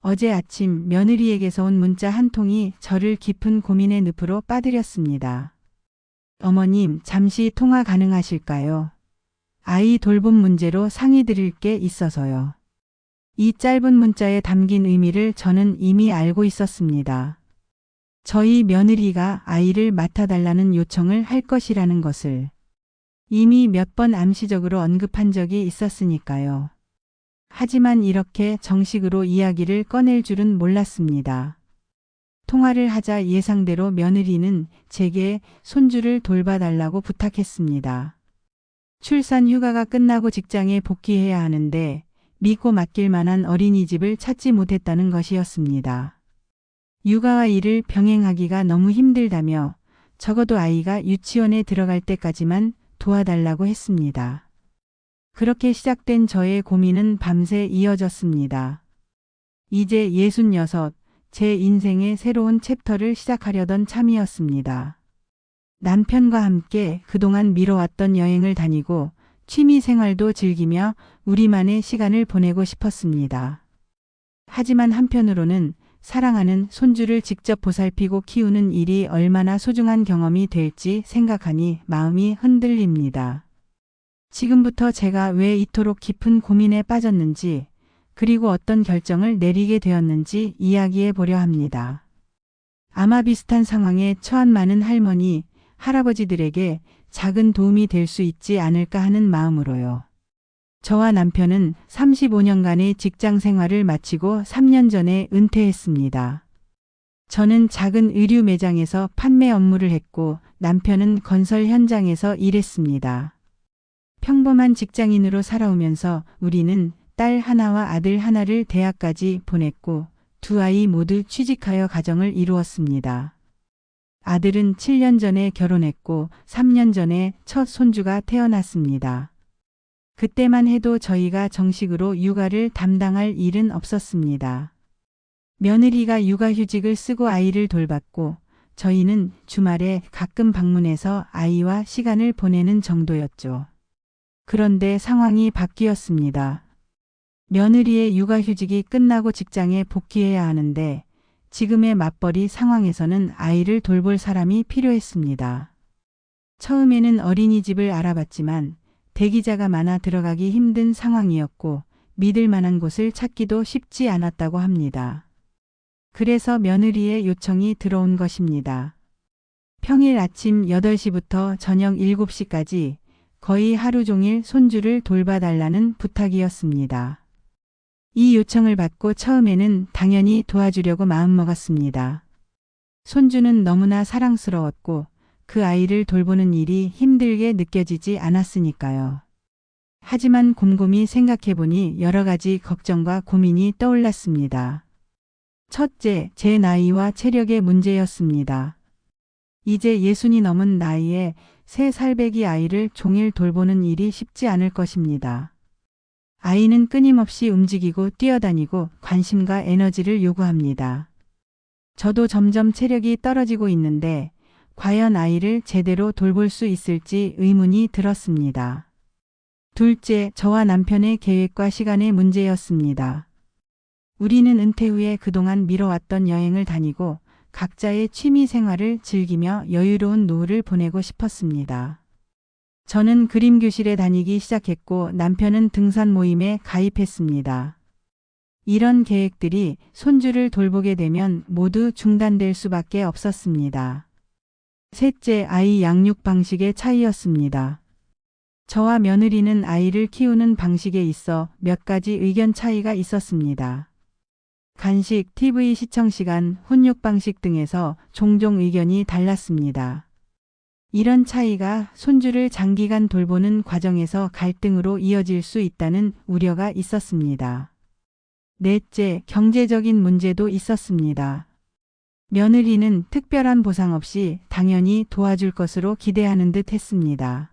어제 아침 며느리에게서 온 문자 한 통이 저를 깊은 고민의 늪으로 빠뜨렸습니다. 어머님, 잠시 통화 가능하실까요? 아이 돌봄 문제로 상의드릴 게 있어서요. 이 짧은 문자에 담긴 의미를 저는 이미 알고 있었습니다. 저희 며느리가 아이를 맡아달라는 요청을 할 것이라는 것을 이미 몇 번 암시적으로 언급한 적이 있었으니까요. 하지만 이렇게 정식으로 이야기를 꺼낼 줄은 몰랐습니다. 통화를 하자 예상대로 며느리는 제게 손주를 돌봐달라고 부탁했습니다. 출산 휴가가 끝나고 직장에 복귀해야 하는데 믿고 맡길 만한 어린이집을 찾지 못했다는 것이었습니다. 육아와 일을 병행하기가 너무 힘들다며 적어도 아이가 유치원에 들어갈 때까지만 도와달라고 했습니다. 그렇게 시작된 저의 고민은 밤새 이어졌습니다. 이제 66, 제 인생의 새로운 챕터를 시작하려던 참이었습니다. 남편과 함께 그동안 미뤄왔던 여행을 다니고 취미 생활도 즐기며 우리만의 시간을 보내고 싶었습니다. 하지만 한편으로는 사랑하는 손주를 직접 보살피고 키우는 일이 얼마나 소중한 경험이 될지 생각하니 마음이 흔들립니다. 지금부터 제가 왜 이토록 깊은 고민에 빠졌는지, 그리고 어떤 결정을 내리게 되었는지 이야기해 보려 합니다. 아마 비슷한 상황에 처한 많은 할머니, 할아버지들에게 작은 도움이 될 수 있지 않을까 하는 마음으로요. 저와 남편은 35년간의 직장 생활을 마치고 3년 전에 은퇴했습니다. 저는 작은 의류 매장에서 판매 업무를 했고 남편은 건설 현장에서 일했습니다. 평범한 직장인으로 살아오면서 우리는 딸 하나와 아들 하나를 대학까지 보냈고 두 아이 모두 취직하여 가정을 이루었습니다. 아들은 7년 전에 결혼했고 3년 전에 첫 손주가 태어났습니다. 그때만 해도 저희가 정식으로 육아를 담당할 일은 없었습니다. 며느리가 육아휴직을 쓰고 아이를 돌봤고 저희는 주말에 가끔 방문해서 아이와 시간을 보내는 정도였죠. 그런데 상황이 바뀌었습니다. 며느리의 육아휴직이 끝나고 직장에 복귀해야 하는데 지금의 맞벌이 상황에서는 아이를 돌볼 사람이 필요했습니다. 처음에는 어린이집을 알아봤지만 대기자가 많아 들어가기 힘든 상황이었고 믿을 만한 곳을 찾기도 쉽지 않았다고 합니다. 그래서 며느리의 요청이 들어온 것입니다. 평일 아침 8시부터 저녁 7시까지 거의 하루 종일 손주를 돌봐달라는 부탁이었습니다. 이 요청을 받고 처음에는 당연히 도와주려고 마음먹었습니다. 손주는 너무나 사랑스러웠고 그 아이를 돌보는 일이 힘들게 느껴지지 않았으니까요. 하지만 곰곰이 생각해보니 여러 가지 걱정과 고민이 떠올랐습니다. 첫째, 제 나이와 체력의 문제였습니다. 이제 60이 넘은 나이에 3살배기 아이를 종일 돌보는 일이 쉽지 않을 것입니다. 아이는 끊임없이 움직이고 뛰어다니고 관심과 에너지를 요구합니다. 저도 점점 체력이 떨어지고 있는데 과연 아이를 제대로 돌볼 수 있을지 의문이 들었습니다. 둘째, 저와 남편의 계획과 시간의 문제였습니다. 우리는 은퇴 후에 그동안 미뤄왔던 여행을 다니고 각자의 취미 생활을 즐기며 여유로운 노후를 보내고 싶었습니다. 저는 그림 교실에 다니기 시작했고 남편은 등산 모임에 가입했습니다. 이런 계획들이 손주를 돌보게 되면 모두 중단될 수밖에 없었습니다. 셋째, 아이 양육 방식의 차이였습니다. 저와 며느리는 아이를 키우는 방식에 있어 몇 가지 의견 차이가 있었습니다. 간식, TV 시청 시간, 훈육 방식 등에서 종종 의견이 달랐습니다. 이런 차이가 손주를 장기간 돌보는 과정에서 갈등으로 이어질 수 있다는 우려가 있었습니다. 넷째, 경제적인 문제도 있었습니다. 며느리는 특별한 보상 없이 당연히 도와줄 것으로 기대하는 듯 했습니다.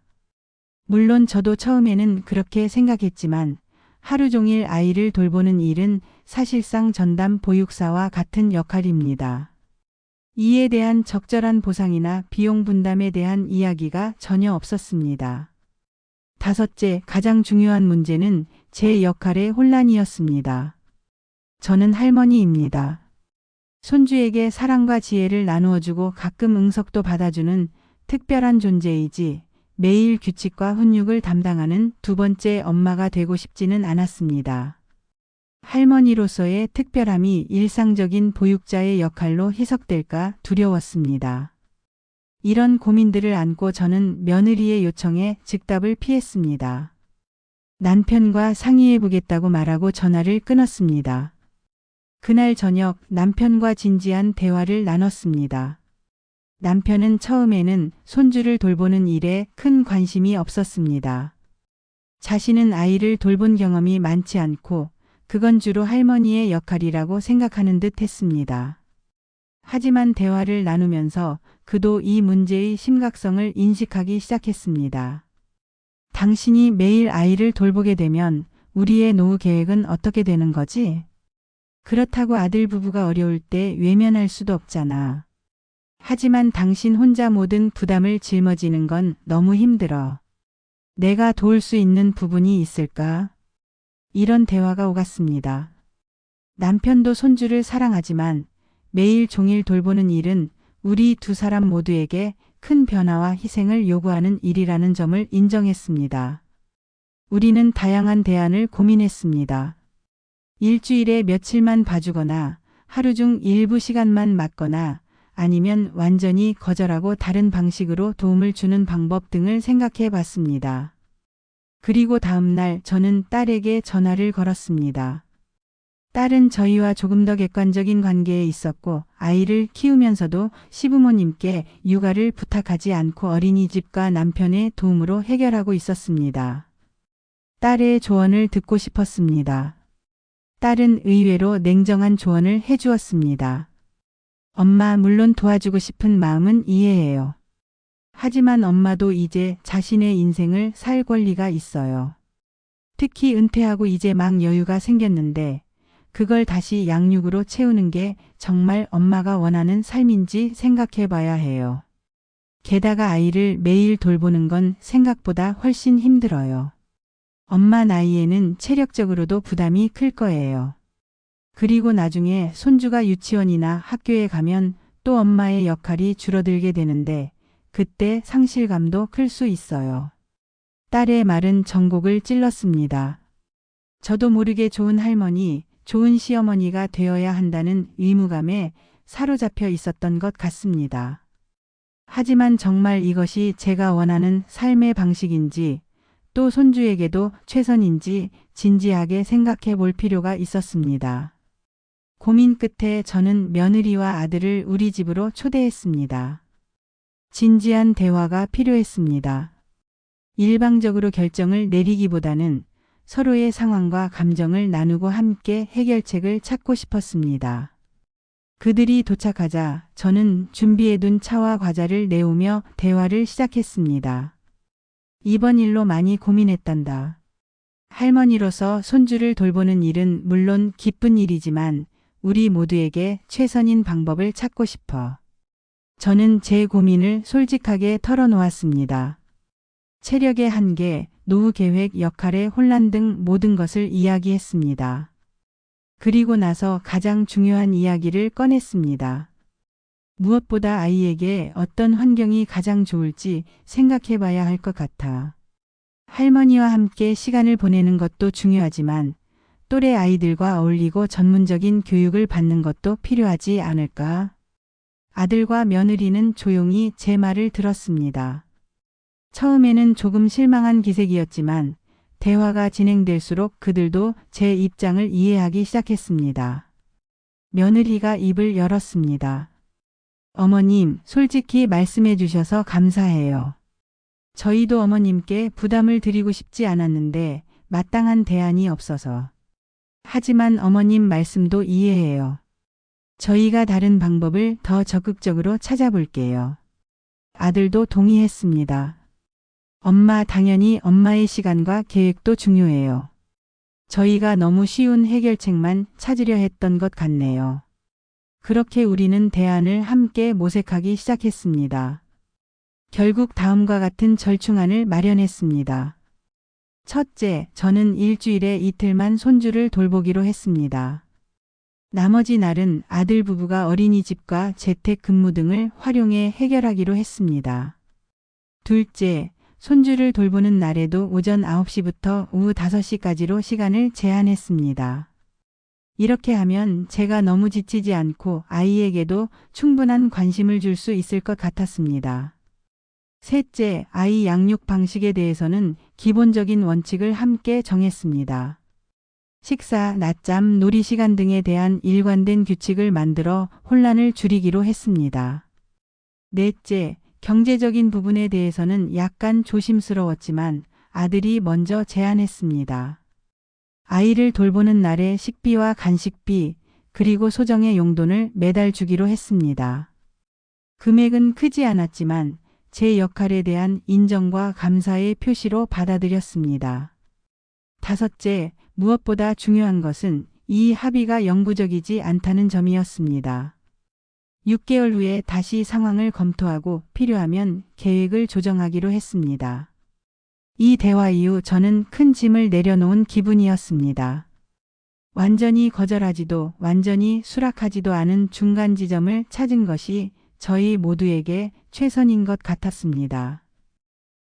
물론 저도 처음에는 그렇게 생각했지만 하루 종일 아이를 돌보는 일은 사실상 전담 보육사와 같은 역할입니다. 이에 대한 적절한 보상이나 비용 분담에 대한 이야기가 전혀 없었습니다. 다섯째, 가장 중요한 문제는 제 역할의 혼란이었습니다. 저는 할머니입니다. 손주에게 사랑과 지혜를 나누어주고 가끔 응석도 받아주는 특별한 존재이지 매일 규칙과 훈육을 담당하는 두 번째 엄마가 되고 싶지는 않았습니다. 할머니로서의 특별함이 일상적인 보육자의 역할로 해석될까 두려웠습니다. 이런 고민들을 안고 저는 며느리의 요청에 즉답을 피했습니다. 남편과 상의해보겠다고 말하고 전화를 끊었습니다. 그날 저녁 남편과 진지한 대화를 나눴습니다. 남편은 처음에는 손주를 돌보는 일에 큰 관심이 없었습니다. 자신은 아이를 돌본 경험이 많지 않고 그건 주로 할머니의 역할이라고 생각하는 듯 했습니다. 하지만 대화를 나누면서 그도 이 문제의 심각성을 인식하기 시작했습니다. 당신이 매일 아이를 돌보게 되면 우리의 노후 계획은 어떻게 되는 거지? 그렇다고 아들 부부가 어려울 때 외면할 수도 없잖아. 하지만 당신 혼자 모든 부담을 짊어지는 건 너무 힘들어. 내가 도울 수 있는 부분이 있을까? 이런 대화가 오갔습니다. 남편도 손주를 사랑하지만 매일 종일 돌보는 일은 우리 두 사람 모두에게 큰 변화와 희생을 요구하는 일이라는 점을 인정했습니다. 우리는 다양한 대안을 고민했습니다. 일주일에 며칠만 봐주거나 하루 중 일부 시간만 맡거나 아니면 완전히 거절하고 다른 방식으로 도움을 주는 방법 등을 생각해 봤습니다. 그리고 다음 날 저는 딸에게 전화를 걸었습니다. 딸은 저희와 조금 더 객관적인 관계에 있었고 아이를 키우면서도 시부모님께 육아를 부탁하지 않고 어린이집과 남편의 도움으로 해결하고 있었습니다. 딸의 조언을 듣고 싶었습니다. 딸은 의외로 냉정한 조언을 해주었습니다. 엄마, 물론 도와주고 싶은 마음은 이해해요. 하지만 엄마도 이제 자신의 인생을 살 권리가 있어요. 특히 은퇴하고 이제 막 여유가 생겼는데 그걸 다시 양육으로 채우는 게 정말 엄마가 원하는 삶인지 생각해 봐야 해요. 게다가 아이를 매일 돌보는 건 생각보다 훨씬 힘들어요. 엄마 나이에는 체력적으로도 부담이 클 거예요. 그리고 나중에 손주가 유치원이나 학교에 가면 또 엄마의 역할이 줄어들게 되는데 그때 상실감도 클 수 있어요. 딸의 말은 전곡을 찔렀습니다. 저도 모르게 좋은 할머니, 좋은 시어머니가 되어야 한다는 의무감에 사로잡혀 있었던 것 같습니다. 하지만 정말 이것이 제가 원하는 삶의 방식인지 또 손주에게도 최선인지 진지하게 생각해 볼 필요가 있었습니다. 고민 끝에 저는 며느리와 아들을 우리 집으로 초대했습니다. 진지한 대화가 필요했습니다. 일방적으로 결정을 내리기보다는 서로의 상황과 감정을 나누고 함께 해결책을 찾고 싶었습니다. 그들이 도착하자 저는 준비해둔 차와 과자를 내오며 대화를 시작했습니다. 이번 일로 많이 고민했단다. 할머니로서 손주를 돌보는 일은 물론 기쁜 일이지만 우리 모두에게 최선인 방법을 찾고 싶어. 저는 제 고민을 솔직하게 털어놓았습니다. 체력의 한계, 노후 계획, 역할의 혼란 등 모든 것을 이야기했습니다. 그리고 나서 가장 중요한 이야기를 꺼냈습니다. 무엇보다 아이에게 어떤 환경이 가장 좋을지 생각해 봐야 할 것 같아. 할머니와 함께 시간을 보내는 것도 중요하지만 또래 아이들과 어울리고 전문적인 교육을 받는 것도 필요하지 않을까? 아들과 며느리는 조용히 제 말을 들었습니다. 처음에는 조금 실망한 기색이었지만 대화가 진행될수록 그들도 제 입장을 이해하기 시작했습니다. 며느리가 입을 열었습니다. 어머님, 솔직히 말씀해 주셔서 감사해요. 저희도 어머님께 부담을 드리고 싶지 않았는데 마땅한 대안이 없어서. 하지만 어머님 말씀도 이해해요. 저희가 다른 방법을 더 적극적으로 찾아볼게요. 아들도 동의했습니다. 엄마, 당연히 엄마의 시간과 계획도 중요해요. 저희가 너무 쉬운 해결책만 찾으려 했던 것 같네요. 그렇게 우리는 대안을 함께 모색하기 시작했습니다. 결국 다음과 같은 절충안을 마련했습니다. 첫째, 저는 일주일에 이틀만 손주를 돌보기로 했습니다. 나머지 날은 아들 부부가 어린이집과 재택근무 등을 활용해 해결하기로 했습니다. 둘째, 손주를 돌보는 날에도 오전 9시부터 오후 5시까지로 시간을 제한했습니다. 이렇게 하면 제가 너무 지치지 않고 아이에게도 충분한 관심을 줄 수 있을 것 같았습니다. 셋째, 아이 양육 방식에 대해서는 기본적인 원칙을 함께 정했습니다. 식사, 낮잠, 놀이 시간 등에 대한 일관된 규칙을 만들어 혼란을 줄이기로 했습니다. 넷째, 경제적인 부분에 대해서는 약간 조심스러웠지만 아들이 먼저 제안했습니다. 아이를 돌보는 날에 식비와 간식비, 그리고 소정의 용돈을 매달 주기로 했습니다. 금액은 크지 않았지만 제 역할에 대한 인정과 감사의 표시로 받아들였습니다. 다섯째, 무엇보다 중요한 것은 이 합의가 영구적이지 않다는 점이었습니다. 6개월 후에 다시 상황을 검토하고 필요하면 계획을 조정하기로 했습니다. 이 대화 이후 저는 큰 짐을 내려놓은 기분이었습니다. 완전히 거절하지도 완전히 수락하지도 않은 중간 지점을 찾은 것이 저희 모두에게 최선인 것 같았습니다.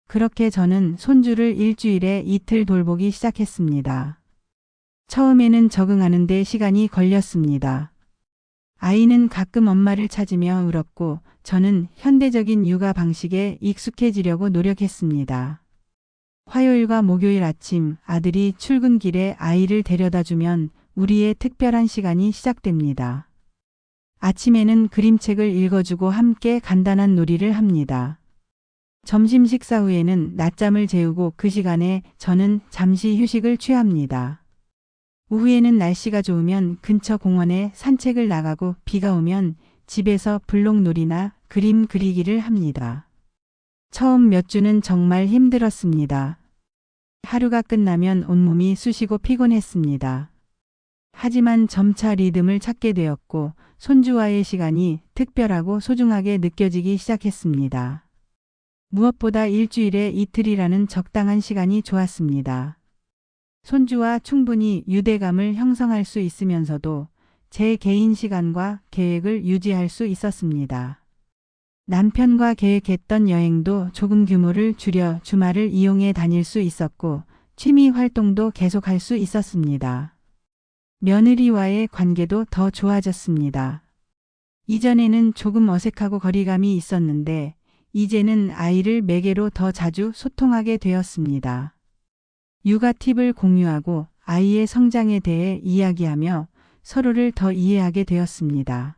그렇게 저는 손주를 일주일에 이틀 돌보기 시작했습니다. 처음에는 적응하는 데 시간이 걸렸습니다. 아이는 가끔 엄마를 찾으며 울었고 저는 현대적인 육아 방식에 익숙해지려고 노력했습니다. 화요일과 목요일 아침 아들이 출근길에 아이를 데려다 주면 우리의 특별한 시간이 시작됩니다. 아침에는 그림책을 읽어주고 함께 간단한 놀이를 합니다. 점심 식사 후에는 낮잠을 재우고 그 시간에 저는 잠시 휴식을 취합니다. 오후에는 날씨가 좋으면 근처 공원에 산책을 나가고 비가 오면 집에서 블록놀이나 그림 그리기를 합니다. 처음 몇 주는 정말 힘들었습니다. 하루가 끝나면 온몸이 쑤시고 피곤했습니다. 하지만 점차 리듬을 찾게 되었고 손주와의 시간이 특별하고 소중하게 느껴지기 시작했습니다. 무엇보다 일주일에 이틀이라는 적당한 시간이 좋았습니다. 손주와 충분히 유대감을 형성할 수 있으면서도 제 개인 시간과 계획을 유지할 수 있었습니다. 남편과 계획했던 여행도 조금 규모를 줄여 주말을 이용해 다닐 수 있었고 취미 활동도 계속할 수 있었습니다. 며느리와의 관계도 더 좋아졌습니다. 이전에는 조금 어색하고 거리감이 있었는데 이제는 아이를 매개로 더 자주 소통하게 되었습니다. 육아 팁을 공유하고 아이의 성장에 대해 이야기하며 서로를 더 이해하게 되었습니다.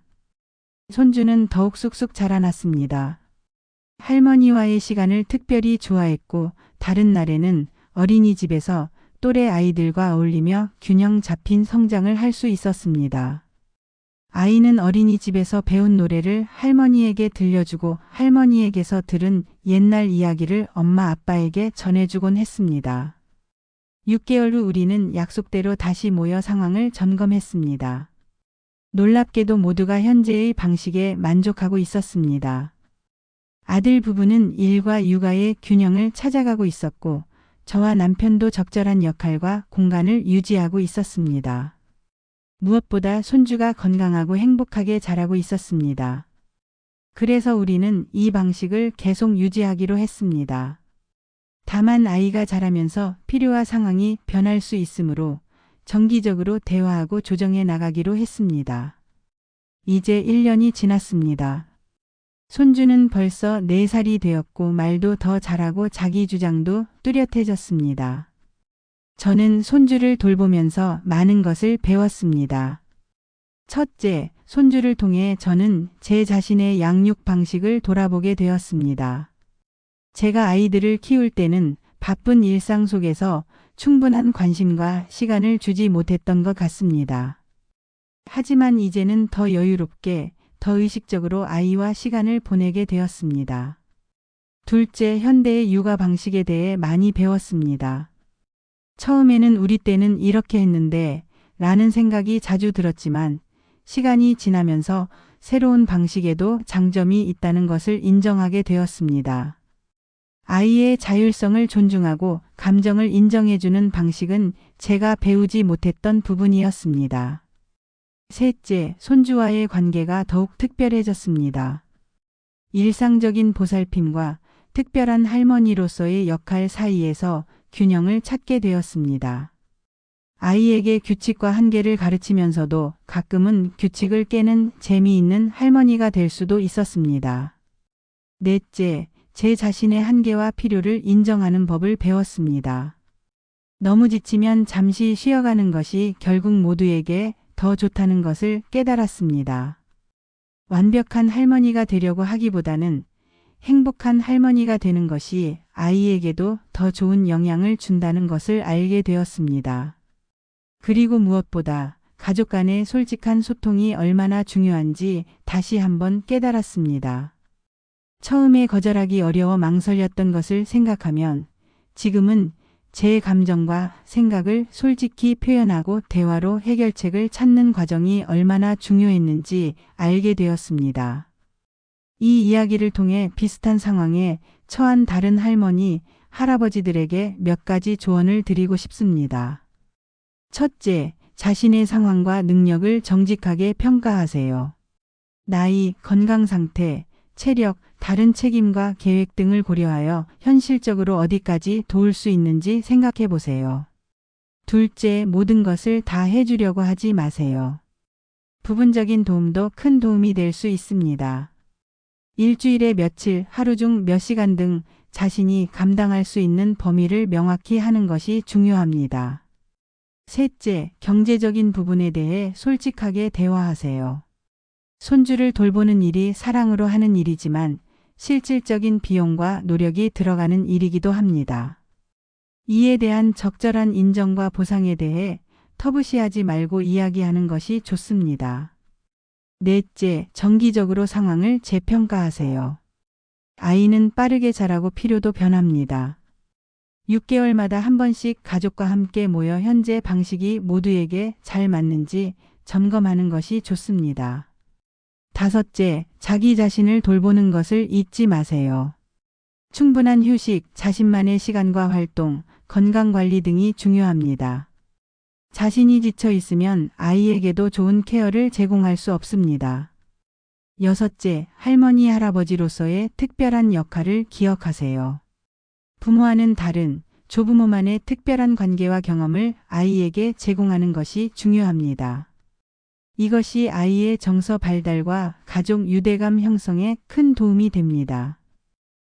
손주는 더욱 쑥쑥 자라났습니다. 할머니와의 시간을 특별히 좋아했고 다른 날에는 어린이집에서 또래 아이들과 어울리며 균형 잡힌 성장을 할 수 있었습니다. 아이는 어린이집에서 배운 노래를 할머니에게 들려주고 할머니에게서 들은 옛날 이야기를 엄마 아빠에게 전해주곤 했습니다. 6개월 후 우리는 약속대로 다시 모여 상황을 점검했습니다. 놀랍게도 모두가 현재의 방식에 만족하고 있었습니다. 아들 부부는 일과 육아의 균형을 찾아가고 있었고 저와 남편도 적절한 역할과 공간을 유지하고 있었습니다. 무엇보다 손주가 건강하고 행복하게 자라고 있었습니다. 그래서 우리는 이 방식을 계속 유지하기로 했습니다. 다만 아이가 자라면서 필요와 상황이 변할 수 있으므로 정기적으로 대화하고 조정해 나가기로 했습니다. 이제 1년이 지났습니다. 손주는 벌써 4살이 되었고 말도 더 잘하고 자기 주장도 뚜렷해졌습니다. 저는 손주를 돌보면서 많은 것을 배웠습니다. 첫째, 손주를 통해 저는 제 자신의 양육 방식을 돌아보게 되었습니다. 제가 아이들을 키울 때는 바쁜 일상 속에서 충분한 관심과 시간을 주지 못했던 것 같습니다. 하지만 이제는 더 여유롭게, 더 의식적으로 아이와 시간을 보내게 되었습니다. 둘째, 현대의 육아 방식에 대해 많이 배웠습니다. 처음에는 우리 때는 이렇게 했는데 라는 생각이 자주 들었지만 시간이 지나면서 새로운 방식에도 장점이 있다는 것을 인정하게 되었습니다. 아이의 자율성을 존중하고 감정을 인정해주는 방식은 제가 배우지 못했던 부분이었습니다. 셋째, 손주와의 관계가 더욱 특별해졌습니다. 일상적인 보살핌과 특별한 할머니로서의 역할 사이에서 균형을 찾게 되었습니다. 아이에게 규칙과 한계를 가르치면서도 가끔은 규칙을 깨는 재미있는 할머니가 될 수도 있었습니다. 넷째, 제 자신의 한계와 필요를 인정하는 법을 배웠습니다. 너무 지치면 잠시 쉬어가는 것이 결국 모두에게 더 좋다는 것을 깨달았습니다. 완벽한 할머니가 되려고 하기보다는 행복한 할머니가 되는 것이 아이에게도 더 좋은 영향을 준다는 것을 알게 되었습니다. 그리고 무엇보다 가족 간의 솔직한 소통이 얼마나 중요한지 다시 한번 깨달았습니다. 처음에 거절하기 어려워 망설였던 것을 생각하면 지금은 제 감정과 생각을 솔직히 표현하고 대화로 해결책을 찾는 과정이 얼마나 중요했는지 알게 되었습니다. 이 이야기를 통해 비슷한 상황에 처한 다른 할머니, 할아버지들에게 몇 가지 조언을 드리고 싶습니다. 첫째, 자신의 상황과 능력을 정직하게 평가하세요. 나이, 건강 상태, 체력, 다른 책임과 계획 등을 고려하여 현실적으로 어디까지 도울 수 있는지 생각해 보세요. 둘째, 모든 것을 다 해주려고 하지 마세요. 부분적인 도움도 큰 도움이 될 수 있습니다. 일주일에 며칠, 하루 중 몇 시간 등 자신이 감당할 수 있는 범위를 명확히 하는 것이 중요합니다. 셋째, 경제적인 부분에 대해 솔직하게 대화하세요. 손주를 돌보는 일이 사랑으로 하는 일이지만 실질적인 비용과 노력이 들어가는 일이기도 합니다. 이에 대한 적절한 인정과 보상에 대해 터부시하지 말고 이야기하는 것이 좋습니다. 넷째, 정기적으로 상황을 재평가하세요. 아이는 빠르게 자라고 필요도 변합니다. 6개월마다 한 번씩 가족과 함께 모여 현재 방식이 모두에게 잘 맞는지 점검하는 것이 좋습니다. 다섯째, 자기 자신을 돌보는 것을 잊지 마세요. 충분한 휴식, 자신만의 시간과 활동, 건강관리 등이 중요합니다. 자신이 지쳐 있으면 아이에게도 좋은 케어를 제공할 수 없습니다. 여섯째, 할머니, 할아버지로서의 특별한 역할을 기억하세요. 부모와는 다른 조부모만의 특별한 관계와 경험을 아이에게 제공하는 것이 중요합니다. 이것이 아이의 정서 발달과 가족 유대감 형성에 큰 도움이 됩니다.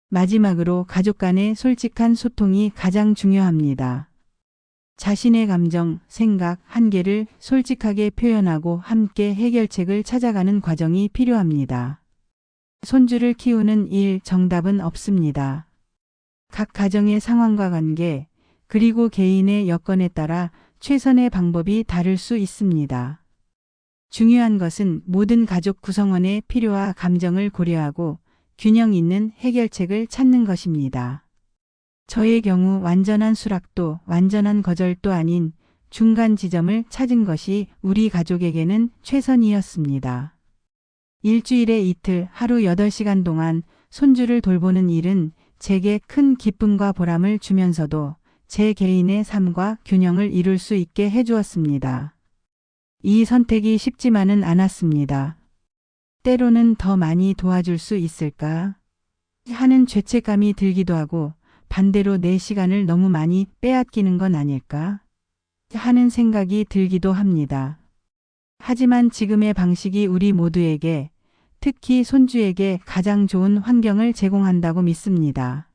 마지막으로 가족 간의 솔직한 소통이 가장 중요합니다. 자신의 감정, 생각, 한계를 솔직하게 표현하고 함께 해결책을 찾아가는 과정이 필요합니다. 손주를 키우는 일 정답은 없습니다. 각 가정의 상황과 관계, 그리고 개인의 여건에 따라 최선의 방법이 다를 수 있습니다. 중요한 것은 모든 가족 구성원의 필요와 감정을 고려하고 균형 있는 해결책을 찾는 것입니다. 저의 경우 완전한 수락도 완전한 거절도 아닌 중간 지점을 찾은 것이 우리 가족에게는 최선이었습니다. 일주일에 이틀 하루 8시간 동안 손주를 돌보는 일은 제게 큰 기쁨과 보람을 주면서도 제 개인의 삶과 균형을 이룰 수 있게 해주었습니다. 이 선택이 쉽지만은 않았습니다. 때로는 더 많이 도와줄 수 있을까 하는 죄책감이 들기도 하고 반대로 내 시간을 너무 많이 빼앗기는 건 아닐까 하는 생각이 들기도 합니다. 하지만 지금의 방식이 우리 모두에게, 특히 손주에게 가장 좋은 환경을 제공한다고 믿습니다.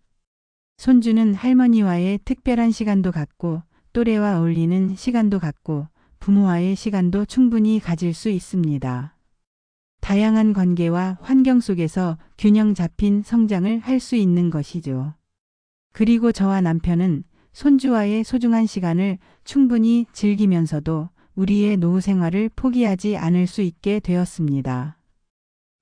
손주는 할머니와의 특별한 시간도 갖고 또래와 어울리는 시간도 갖고 부모와의 시간도 충분히 가질 수 있습니다. 다양한 관계와 환경 속에서 균형 잡힌 성장을 할 수 있는 것이죠. 그리고 저와 남편은 손주와의 소중한 시간을 충분히 즐기면서도 우리의 노후 생활을 포기하지 않을 수 있게 되었습니다.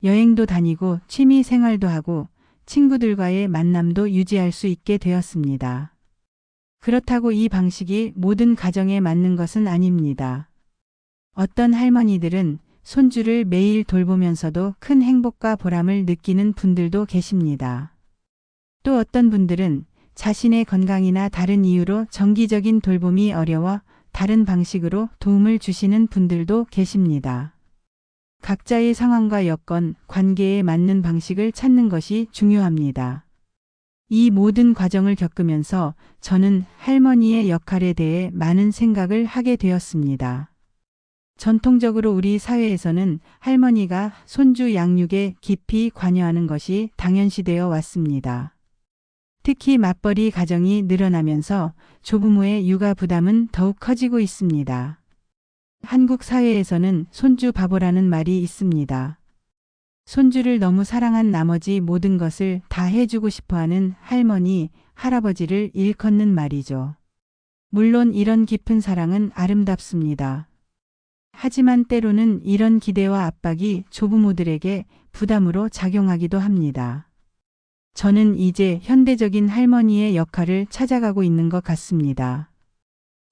여행도 다니고 취미 생활도 하고 친구들과의 만남도 유지할 수 있게 되었습니다. 그렇다고 이 방식이 모든 가정에 맞는 것은 아닙니다. 어떤 할머니들은 손주를 매일 돌보면서도 큰 행복과 보람을 느끼는 분들도 계십니다. 또 어떤 분들은 자신의 건강이나 다른 이유로 정기적인 돌봄이 어려워 다른 방식으로 도움을 주시는 분들도 계십니다. 각자의 상황과 여건, 관계에 맞는 방식을 찾는 것이 중요합니다. 이 모든 과정을 겪으면서 저는 할머니의 역할에 대해 많은 생각을 하게 되었습니다. 전통적으로 우리 사회에서는 할머니가 손주 양육에 깊이 관여하는 것이 당연시되어 왔습니다. 특히 맞벌이 가정이 늘어나면서 조부모의 육아 부담은 더욱 커지고 있습니다. 한국 사회에서는 손주 바보라는 말이 있습니다. 손주를 너무 사랑한 나머지 모든 것을 다 해주고 싶어하는 할머니, 할아버지를 일컫는 말이죠. 물론 이런 깊은 사랑은 아름답습니다. 하지만 때로는 이런 기대와 압박이 조부모들에게 부담으로 작용하기도 합니다. 저는 이제 현대적인 할머니의 역할을 찾아가고 있는 것 같습니다.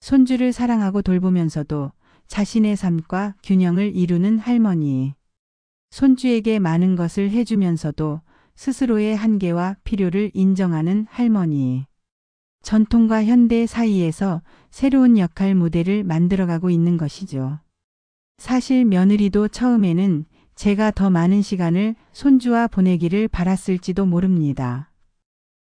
손주를 사랑하고 돌보면서도 자신의 삶과 균형을 이루는 할머니. 손주에게 많은 것을 해주면서도 스스로의 한계와 필요를 인정하는 할머니. 전통과 현대 사이에서 새로운 역할 모델을 만들어가고 있는 것이죠. 사실 며느리도 처음에는 제가 더 많은 시간을 손주와 보내기를 바랐을지도 모릅니다.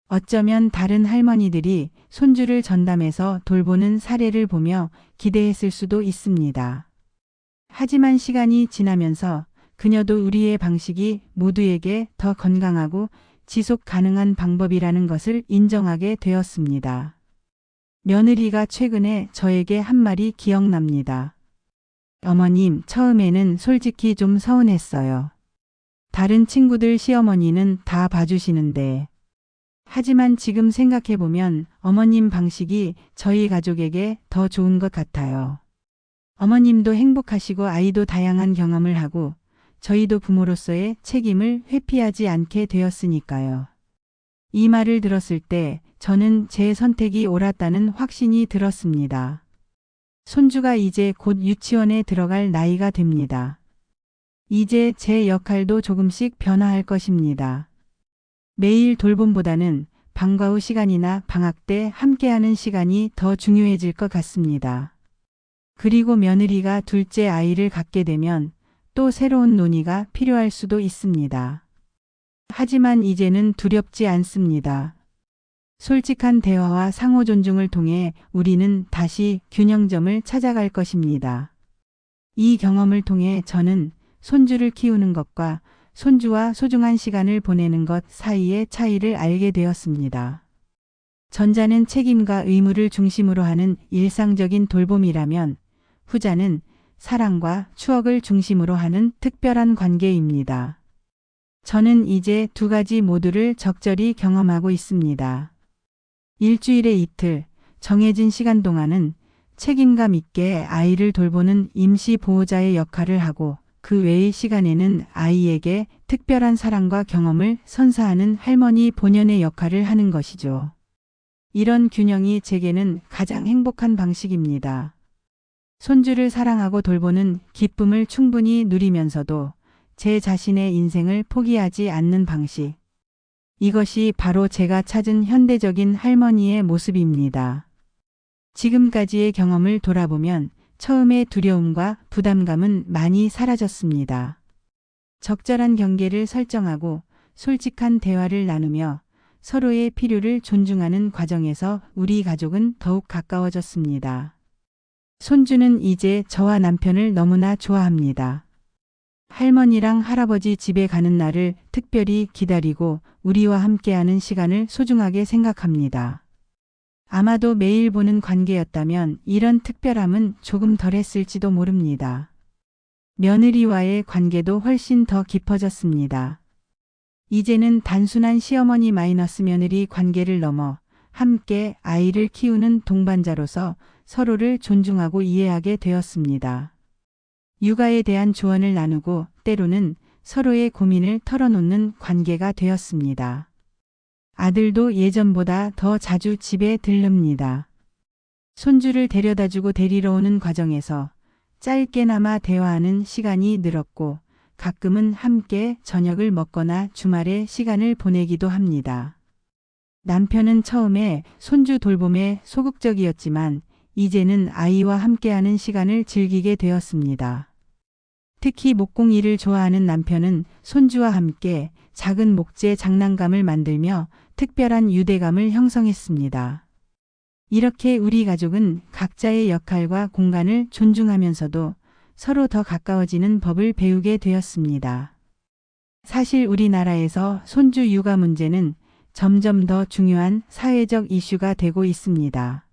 어쩌면 다른 할머니들이 손주를 전담해서 돌보는 사례를 보며 기대했을 수도 있습니다. 하지만 시간이 지나면서 그녀도 우리의 방식이 모두에게 더 건강하고 지속 가능한 방법이라는 것을 인정하게 되었습니다. 며느리가 최근에 저에게 한 말이 기억납니다. 어머님, 처음에는 솔직히 좀 서운했어요. 다른 친구들 시어머니는 다 봐주시는데. 하지만 지금 생각해보면 어머님 방식이 저희 가족에게 더 좋은 것 같아요. 어머님도 행복하시고 아이도 다양한 경험을 하고 저희도 부모로서의 책임을 회피하지 않게 되었으니까요. 이 말을 들었을 때 저는 제 선택이 옳았다는 확신이 들었습니다. 손주가 이제 곧 유치원에 들어갈 나이가 됩니다. 이제 제 역할도 조금씩 변화할 것입니다. 매일 돌봄보다는 방과 후 시간이나 방학 때 함께하는 시간이 더 중요해질 것 같습니다. 그리고 며느리가 둘째 아이를 갖게 되면 또 새로운 논의가 필요할 수도 있습니다. 하지만 이제는 두렵지 않습니다. 솔직한 대화와 상호 존중을 통해 우리는 다시 균형점을 찾아갈 것입니다. 이 경험을 통해 저는 손주를 키우는 것과 손주와 소중한 시간을 보내는 것 사이의 차이를 알게 되었습니다. 전자는 책임과 의무를 중심으로 하는 일상적인 돌봄이라면 후자는 사랑과 추억을 중심으로 하는 특별한 관계입니다. 저는 이제 두 가지 모두를 적절히 경험하고 있습니다. 일주일에 이틀, 정해진 시간 동안은 책임감 있게 아이를 돌보는 임시 보호자의 역할을 하고 그 외의 시간에는 아이에게 특별한 사랑과 경험을 선사하는 할머니 본연의 역할을 하는 것이죠. 이런 균형이 제게는 가장 행복한 방식입니다. 손주를 사랑하고 돌보는 기쁨을 충분히 누리면서도 제 자신의 인생을 포기하지 않는 방식. 이것이 바로 제가 찾은 현대적인 할머니의 모습입니다. 지금까지의 경험을 돌아보면 처음의 두려움과 부담감은 많이 사라졌습니다. 적절한 경계를 설정하고 솔직한 대화를 나누며 서로의 필요를 존중하는 과정에서 우리 가족은 더욱 가까워졌습니다. 손주는 이제 저와 남편을 너무나 좋아합니다. 할머니랑 할아버지 집에 가는 날을 특별히 기다리고 우리와 함께하는 시간을 소중하게 생각합니다. 아마도 매일 보는 관계였다면 이런 특별함은 조금 덜했을지도 모릅니다. 며느리와의 관계도 훨씬 더 깊어졌습니다. 이제는 단순한 시어머니 마이너스 며느리 관계를 넘어 함께 아이를 키우는 동반자로서 서로를 존중하고 이해하게 되었습니다. 육아에 대한 조언을 나누고 때로는 서로의 고민을 털어놓는 관계가 되었습니다. 아들도 예전보다 더 자주 집에 들릅니다. 손주를 데려다주고 데리러 오는 과정에서 짧게나마 대화하는 시간이 늘었고 가끔은 함께 저녁을 먹거나 주말에 시간을 보내기도 합니다. 남편은 처음에 손주 돌봄에 소극적이었지만 이제는 아이와 함께하는 시간을 즐기게 되었습니다. 특히 목공일을 좋아하는 남편은 손주와 함께 작은 목재 장난감을 만들며 특별한 유대감을 형성했습니다. 이렇게 우리 가족은 각자의 역할과 공간을 존중하면서도 서로 더 가까워지는 법을 배우게 되었습니다. 사실 우리나라에서 손주 육아 문제는 점점 더 중요한 사회적 이슈가 되고 있습니다.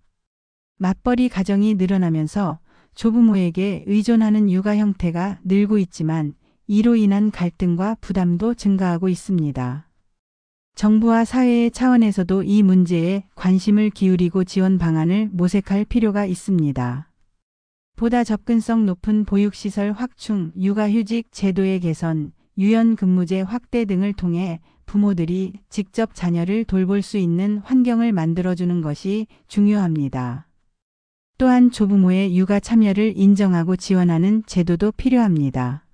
맞벌이 가정이 늘어나면서 조부모에게 의존하는 육아 형태가 늘고 있지만 이로 인한 갈등과 부담도 증가하고 있습니다. 정부와 사회의 차원에서도 이 문제에 관심을 기울이고 지원 방안을 모색할 필요가 있습니다. 보다 접근성 높은 보육시설 확충, 육아휴직 제도의 개선, 유연근무제 확대 등을 통해 부모들이 직접 자녀를 돌볼 수 있는 환경을 만들어주는 것이 중요합니다. 또한 조부모의 육아 참여를 인정하고 지원하는 제도도 필요합니다.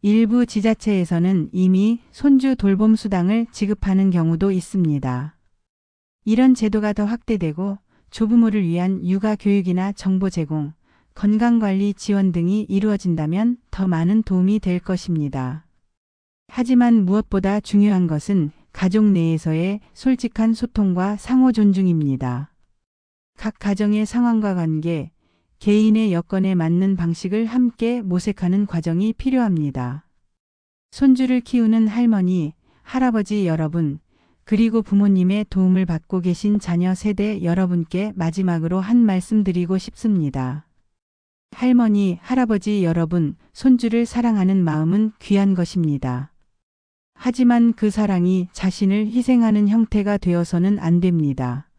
일부 지자체에서는 이미 손주 돌봄 수당을 지급하는 경우도 있습니다. 이런 제도가 더 확대되고 조부모를 위한 육아 교육이나 정보 제공, 건강관리 지원 등이 이루어진다면 더 많은 도움이 될 것입니다. 하지만 무엇보다 중요한 것은 가족 내에서의 솔직한 소통과 상호 존중입니다. 각 가정의 상황과 관계, 개인의 여건에 맞는 방식을 함께 모색하는 과정이 필요합니다. 손주를 키우는 할머니, 할아버지 여러분, 그리고 부모님의 도움을 받고 계신 자녀 세대 여러분께 마지막으로 한 말씀 드리고 싶습니다. 할머니, 할아버지 여러분, 손주를 사랑하는 마음은 귀한 것입니다. 하지만 그 사랑이 자신을 희생하는 형태가 되어서는 안 됩니다.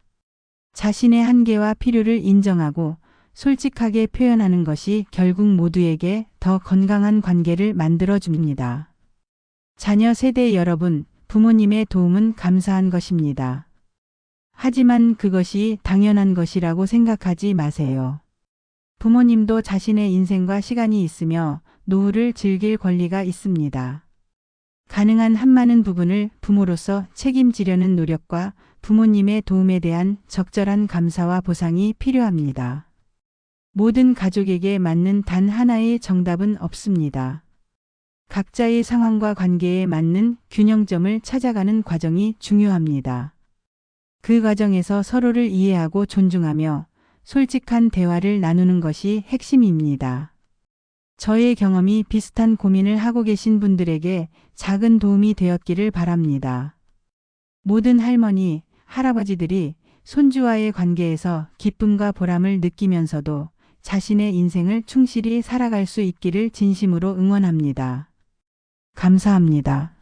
자신의 한계와 필요를 인정하고 솔직하게 표현하는 것이 결국 모두에게 더 건강한 관계를 만들어 줍니다. 자녀 세대 여러분, 부모님의 도움은 감사한 것입니다. 하지만 그것이 당연한 것이라고 생각하지 마세요. 부모님도 자신의 인생과 시간이 있으며 노후를 즐길 권리가 있습니다. 가능한 한 많은 부분을 부모로서 책임지려는 노력과 부모님의 도움에 대한 적절한 감사와 보상이 필요합니다. 모든 가족에게 맞는 단 하나의 정답은 없습니다. 각자의 상황과 관계에 맞는 균형점을 찾아가는 과정이 중요합니다. 그 과정에서 서로를 이해하고 존중하며 솔직한 대화를 나누는 것이 핵심입니다. 저의 경험이 비슷한 고민을 하고 계신 분들에게 작은 도움이 되었기를 바랍니다. 모든 할머니, 할아버지들이 손주와의 관계에서 기쁨과 보람을 느끼면서도 자신의 인생을 충실히 살아갈 수 있기를 진심으로 응원합니다. 감사합니다.